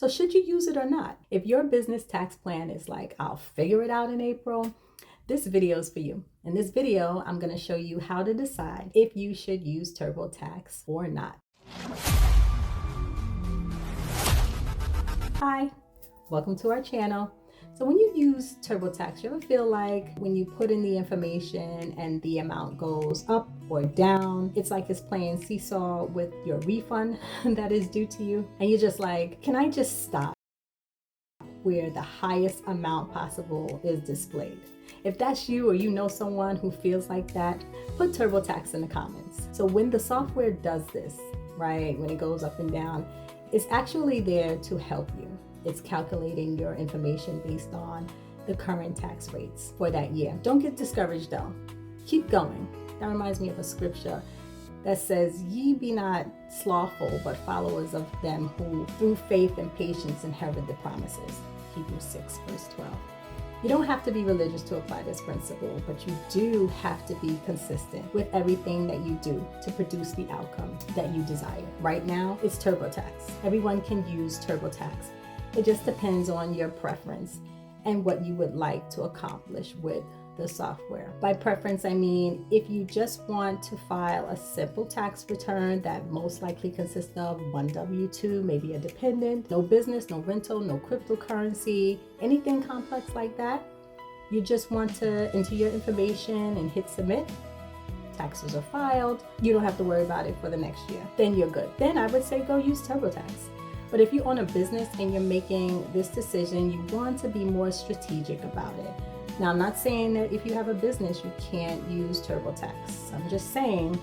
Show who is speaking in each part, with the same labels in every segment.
Speaker 1: So should you use it or not? If your business tax plan is like, I'll figure it out in April, this video is for you. In this video, I'm going to show you how to decide if you should use TurboTax or not. Hi, welcome to our channel. So when you use TurboTax, you ever feel like when you put in the information and the amount goes up or down, it's like it's playing seesaw with your refund that is due to you? And you're just like, can I just stop where the highest amount possible is displayed? If that's you or you know someone who feels like that, put TurboTax in the comments. So when the software does this, right, when it goes up and down, it's actually there to help you. It's calculating your information based on the current tax rates for that year. Don't get discouraged though. Keep going. That reminds me of a scripture that says, "Ye be not slothful, but followers of them who through faith and patience inherit the promises." Hebrews 6 verse 12. You don't have to be religious to apply this principle, but you do have to be consistent with everything that you do to produce the outcome that you desire. Right now, it's TurboTax. Everyone can use TurboTax. It just depends on your preference and what you would like to accomplish with the software. By preference, I mean if you just want to file a simple tax return that most likely consists of one W-2, maybe a dependent, no business, no rental, no cryptocurrency, anything complex like that, you just want to enter your information and hit submit, taxes are filed, you don't have to worry about it for the next year, then you're good. Then I would say go use TurboTax. But if you own a business and you're making this decision, you want to be more strategic about it. Now, I'm not saying that if you have a business, you can't use TurboTax. I'm just saying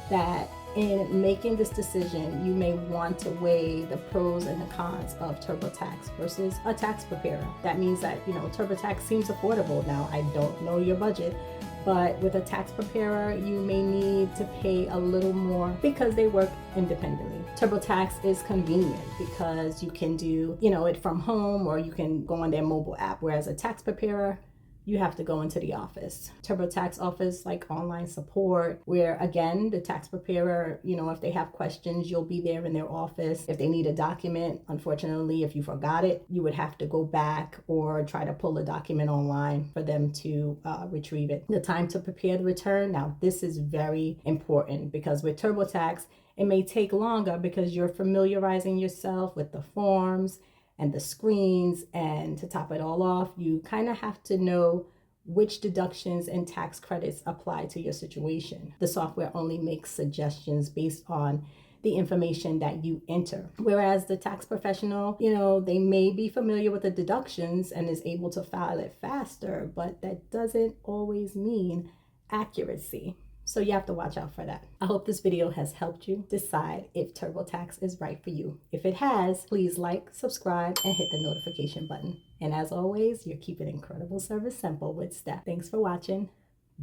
Speaker 1: that in making this decision, you may want to weigh the pros and the cons of TurboTax versus a tax preparer. That means that, TurboTax seems affordable. Now, I don't know your budget, but with a tax preparer, you may need to pay a little more because they work independently. TurboTax is convenient because you can do, it from home, or you can go on their mobile app, whereas a tax preparer, you have to go into the office. TurboTax offers like online support where, again, the tax preparer, if they have questions, you'll be there in their office. If they need a document, unfortunately, if you forgot it, you would have to go back or try to pull a document online for them to retrieve it. The time to prepare the return, now this is very important because with TurboTax, it may take longer because you're familiarizing yourself with the forms and the screens, and to top it all off, you kind of have to know which deductions and tax credits apply to your situation. The software only makes suggestions based on the information that you enter. Whereas the tax professional, they may be familiar with the deductions and is able to file it faster, but that doesn't always mean accuracy. So you have to watch out for that. I hope this video has helped you decide if TurboTax is right for you. If it has, please like, subscribe, and hit the notification button. And as always, you're keeping incredible service simple with Steph. Thanks for watching.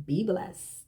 Speaker 1: Be blessed.